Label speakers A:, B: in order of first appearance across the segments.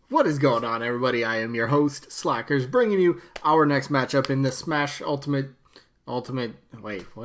A: What is going on, everybody? I am your host, Slackerz, bringing you our next matchup in the Smash what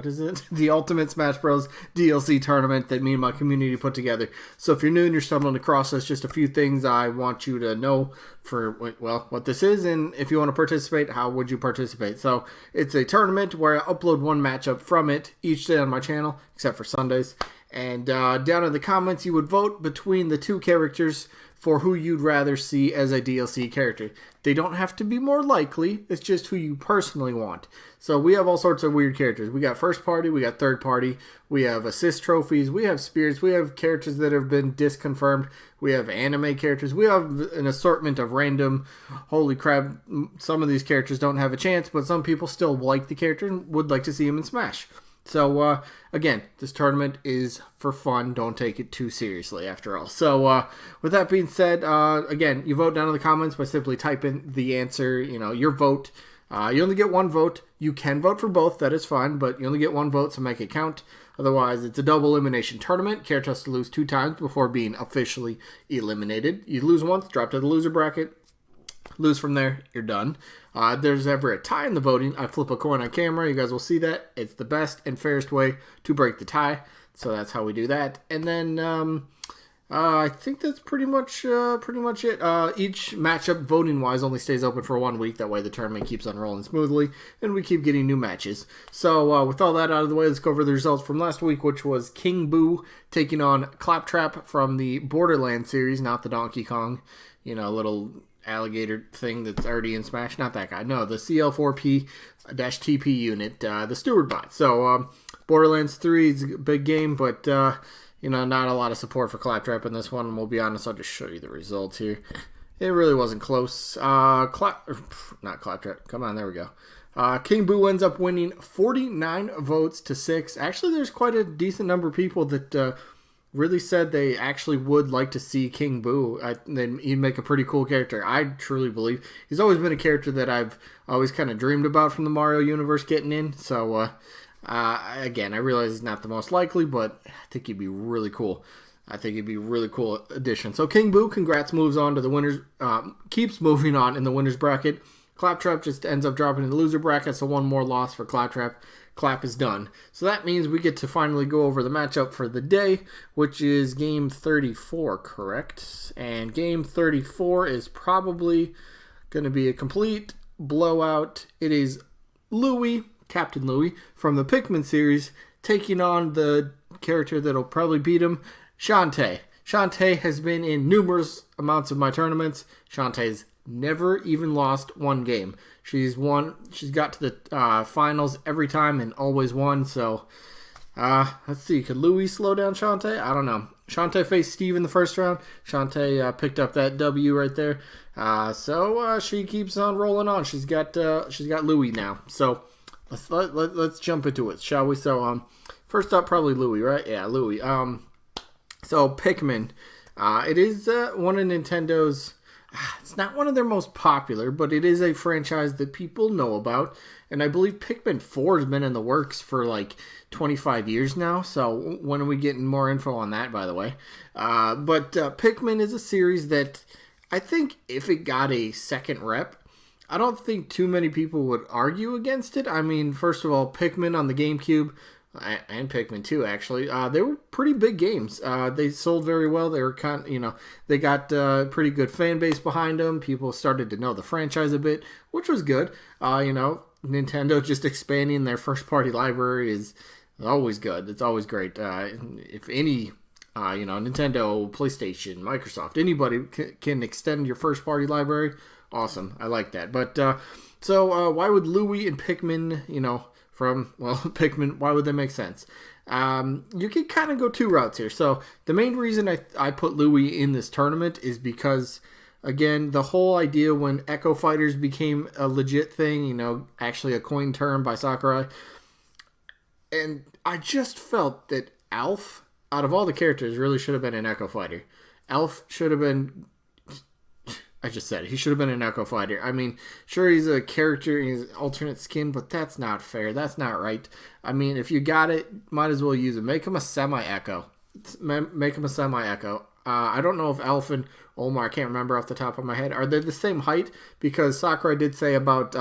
A: is it? The Ultimate Smash Bros. DLC tournament that me and my community put together. So if you're new and you're stumbling across this, just a few things I want you to know for, well, what this is, and if you want to participate, how would you participate? So it's a tournament where I upload one matchup from it each day on my channel, except for Sundays. And down in the comments, you would vote between the two characters for who you'd rather see as a DLC character. They don't have to be more likely, it's just who you personally want. So we have all sorts of weird characters. We got first party, we got third party, we have assist trophies, we have spirits, we have characters that have been disconfirmed, we have anime characters, we have an assortment of random, holy crap, some of these characters don't have a chance, but some people still like the character and would like to see him in Smash. So, again, this tournament is for fun. Don't take it too seriously, after all. So, with that being said, again, you vote down in the comments by simply typing the answer, your vote. You only get one vote. You can vote for both. That is fine, but you only get one vote, so make it count. Otherwise, it's a double elimination tournament. Character has to lose 2 times before being officially eliminated. You lose once, drop to the loser bracket. Lose from there, you're done. If there's ever a tie in the voting, I flip a coin on camera. You guys will see that. It's the best and fairest way to break the tie. So that's how we do that. And then I think that's pretty much it. Each matchup, voting-wise, only stays open for 1 week. That way the tournament keeps on rolling smoothly, and we keep getting new matches. So with all that out of the way, let's go over the results from last week, which was King Boo taking on Claptrap from the Borderlands series, not the Donkey Kong, little alligator thing that's already in Smash. Not that guy. No, the CL4P-TP unit, the Steward bot. So, Borderlands 3 is a big game, but, not a lot of support for Claptrap in this one. And we'll be honest, I'll just show you the results here. It really wasn't close. Not Claptrap. Come on, there we go. King Boo ends up winning 49 votes to 6. Actually, there's quite a decent number of people that, really said they actually would like to see King Boo. Then he'd make a pretty cool character. I truly believe. He's always been a character that I've always kind of dreamed about from the Mario universe getting in. So, again, I realize he's not the most likely, but I think he'd be really cool. I think he'd be a really cool addition. So King Boo, congrats, moves on to the winners, keeps moving on in the winners bracket. Claptrap just ends up dropping in the loser bracket, so one more loss for Claptrap. Clap is done. So that means we get to finally go over the matchup for the day, which is game 34, correct? And game 34 is probably going to be a complete blowout. It is Louie, Captain Louie, from the Pikmin series, taking on the character that'll probably beat him, Shantae. Shantae has been in numerous amounts of my tournaments. Shantae's never even lost one game. She's got to the finals every time and always won. So, let's see. Could Louie slow down Shantae? I don't know. Shantae faced Steve in the first round. Shantae picked up that W right there. So she keeps on rolling on. She's got Louie now. So let's jump into it, shall we? So first up, probably Louie, right? Yeah, Louie. So Pikmin. It is one of Nintendo's. It's not one of their most popular, but it is a franchise that people know about. And I believe Pikmin 4 has been in the works for like 25 years now. So when are we getting more info on that, by the way? But Pikmin is a series that I think if it got a second rep, I don't think too many people would argue against it. I mean, first of all, Pikmin on the GameCube, and Pikmin 2, actually, they were pretty big games. They sold very well. They were they got pretty good fan base behind them. People started to know the franchise a bit, which was good. Nintendo just expanding their first-party library is always good. It's always great. If any, Nintendo, PlayStation, Microsoft, anybody can extend your first-party library, awesome. I like that. But, so why would Louie and Pikmin, Pikmin, why would that make sense? You could kind of go 2 routes here. So the main reason I put Louie in this tournament is because, again, the whole idea when Echo Fighters became a legit thing, actually a coined term by Sakurai, and I just felt that Alf, out of all the characters, really should have been an Echo Fighter. Alf should have been... I just said it. He should have been an Echo Fighter. I mean, sure, he's a character, he's alternate skin, but that's not fair. That's not right. I mean, if you got it, might as well use it. Make him a semi-Echo. Make him a semi-Echo. I don't know if Elf and Omar, I can't remember off the top of my head, are they the same height? Because Sakurai did say about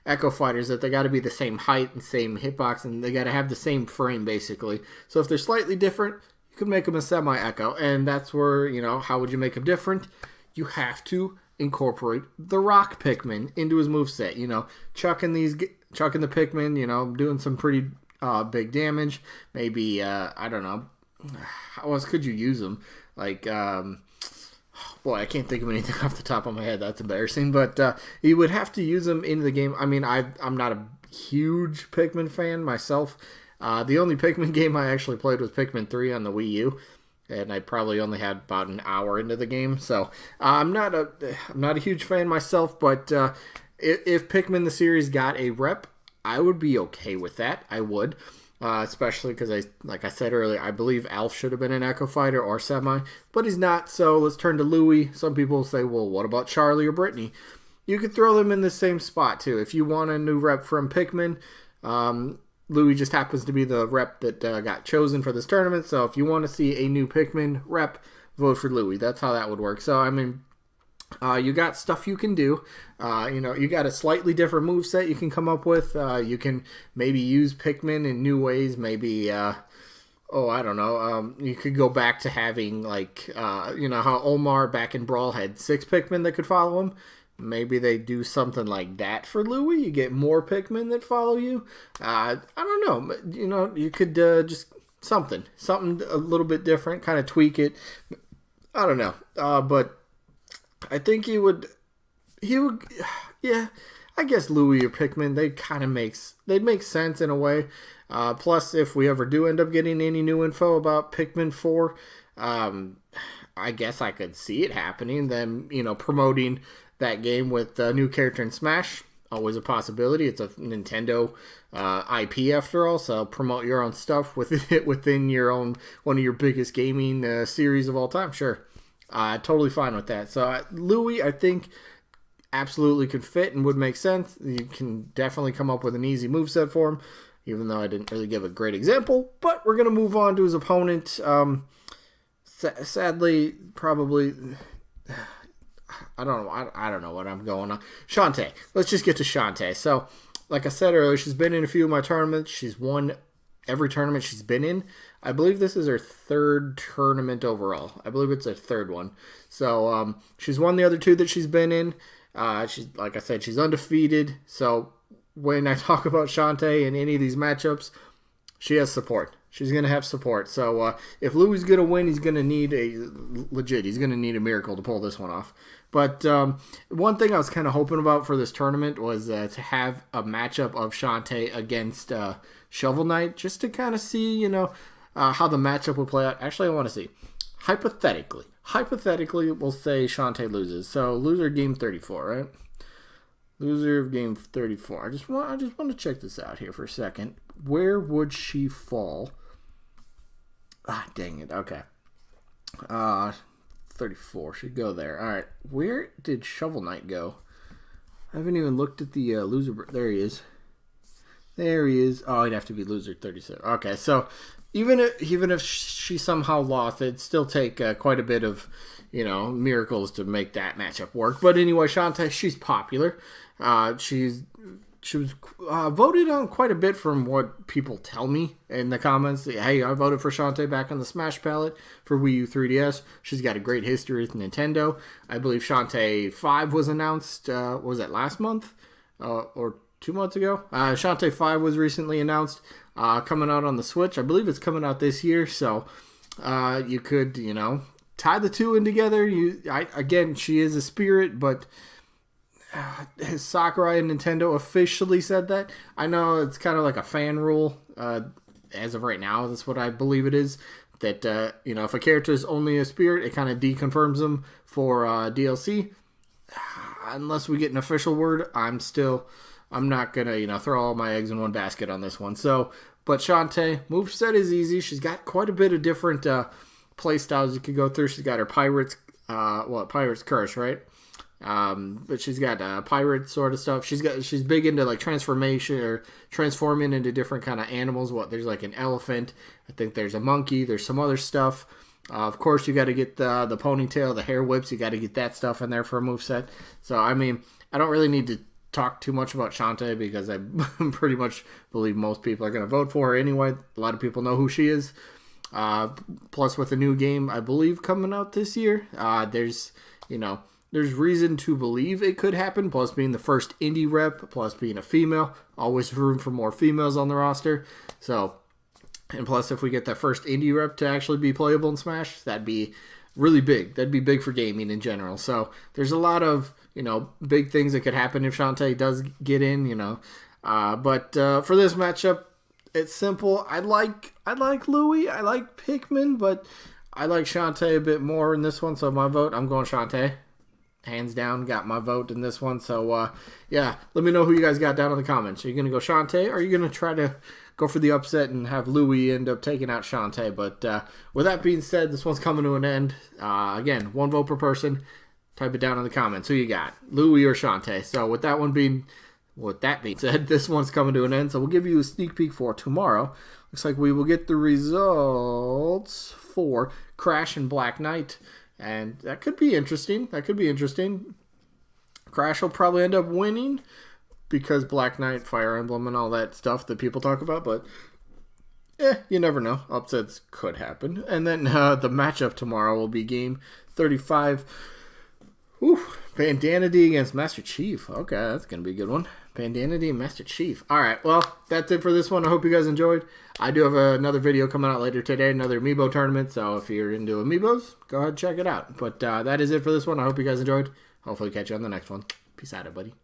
A: Echo Fighters that they got to be the same height and same hitbox, and they got to have the same frame, basically. So if they're slightly different, you could make them a semi-Echo, and that's where, how would you make them different? You have to incorporate the rock Pikmin into his moveset, chucking the Pikmin, doing some pretty big damage. Maybe, I don't know, how else could you use them? Like, boy, I can't think of anything off the top of my head. That's embarrassing. But you would have to use them in the game. I mean, I'm not a huge Pikmin fan myself. The only Pikmin game I actually played was Pikmin 3 on the Wii U. And I probably only had about an hour into the game. So I'm not a huge fan myself. But if Pikmin the series got a rep, I would be okay with that. I would. Especially because, like I said earlier, I believe Alf should have been an Echo Fighter or Semi, but he's not, so let's turn to Louie. Some people say, well, what about Charlie or Brittany? You could throw them in the same spot, too. If you want a new rep from Pikmin, Louie just happens to be the rep that got chosen for this tournament, so if you want to see a new Pikmin rep, vote for Louie. That's how that would work. So, I mean, you got stuff you can do. You got a slightly different moveset you can come up with. You can maybe use Pikmin in new ways. Maybe, I don't know. You could go back to having, like, how Omar back in Brawl had 6 Pikmin that could follow him. Maybe they do something like that for Louie. You get more Pikmin that follow you. I don't know. You could just something a little bit different, kind of tweak it. I don't know. But I think he would, yeah, I guess Louie or Pikmin, they'd make sense in a way. Plus, if we ever do end up getting any new info about Pikmin 4, I guess I could see it happening. Them, promoting that game with a new character in Smash, always a possibility. It's a Nintendo IP after all, so promote your own stuff within your own, one of your biggest gaming series of all time, sure. Totally fine with that. So Louie, I think, absolutely could fit and would make sense. You can definitely come up with an easy moveset for him, even though I didn't really give a great example. But we're going to move on to his opponent. Sadly, probably, I don't know. I don't know what I'm going on. Shantae. Let's just get to Shantae. So, like I said earlier, she's been in a few of my tournaments. She's won every tournament she's been in. I believe this is her 3rd tournament overall. I believe it's her 3rd one. So she's won the other 2 that she's been in. She's, like I said, she's undefeated. So when I talk about Shantae in any of these matchups, she has support. She's going to have support. So if Louie's going to win, he's going to need he's going to need a miracle to pull this one off. But one thing I was kind of hoping about for this tournament was to have a matchup of Shantae against Shovel Knight, just to kind of see, how the matchup would play out. Actually, I want to see. Hypothetically, we'll say Shantae loses. So, loser game 34, right? Loser of game 34. I just want to check this out here for a second. Where would she fall? Dang it. Okay. 34 should go there. All right. Where did Shovel Knight go? I haven't even looked at the loser. There he is. Oh, he'd have to be loser 37. Okay, so even if she somehow lost, it'd still take quite a bit of, miracles to make that matchup work. But anyway, Shantae, she's popular. She was voted on quite a bit from what people tell me in the comments. Hey, I voted for Shantae back on the Smash palette for Wii U 3DS. She's got a great history with Nintendo. I believe Shantae 5 was announced, was that last month? Or 2 months ago? Shantae 5 was recently announced, coming out on the Switch. I believe it's coming out this year, so you could, tie the 2 in together. Again, she is a spirit, but has Sakurai and Nintendo officially said that? I know it's kind of like a fan rule. As of right now, that's what I believe it is. That, if a character is only a spirit, it kind of deconfirms them for DLC. Unless we get an official word, I'm not going to, throw all my eggs in one basket on this one. So, but Shantae, moveset is easy. She's got quite a bit of different play styles you could go through. She's got her Pirate's Curse, right? But she's got pirate sort of stuff. She's big into like transformation or transforming into different kind of animals. There's like an elephant. I think there's a monkey. There's some other stuff. Of course, you got to get the ponytail, the hair whips. You got to get that stuff in there for a moveset. So, I mean, I don't really need to talk too much about Shantae because I pretty much believe most people are going to vote for her anyway. A lot of people know who she is. Plus, with a new game, I believe, coming out this year, there's reason to believe it could happen. Plus, being the first indie rep, plus being a female, always room for more females on the roster. So, and plus, if we get that first indie rep to actually be playable in Smash, that'd be really big. That'd be big for gaming in general. So, there's a lot of big things that could happen if Shantae does get in. But for this matchup, it's simple. I like Louie. I like Pikmin, but I like Shantae a bit more in this one. So my vote, I'm going Shantae. Hands down, got my vote in this one. So yeah, let me know who you guys got down in the comments. Are you gonna go Shantae, or are you gonna try to go for the upset and have Louie end up taking out Shantae? But with that being said, this one's coming to an end. Again, 1 vote per person. Type it down in the comments. Who you got, Louie or Shantae? So with that being said, this one's coming to an end. So we'll give you a sneak peek for tomorrow. Looks like we will get the results for Crash and Black Knight. And that could be interesting. Crash will probably end up winning because Black Knight, Fire Emblem, and all that stuff that people talk about. But you never know. Upsets could happen. And then the matchup tomorrow will be game 35. Bandanity against Master Chief. Okay, that's going to be a good one. Bandanity and Master Chief. Alright, well, that's it for this one. I hope you guys enjoyed. I do have another video coming out later today, another Amiibo tournament, so if you're into Amiibos, go ahead and check it out. But that is it for this one. I hope you guys enjoyed. Hopefully catch you on the next one. Peace out, everybody.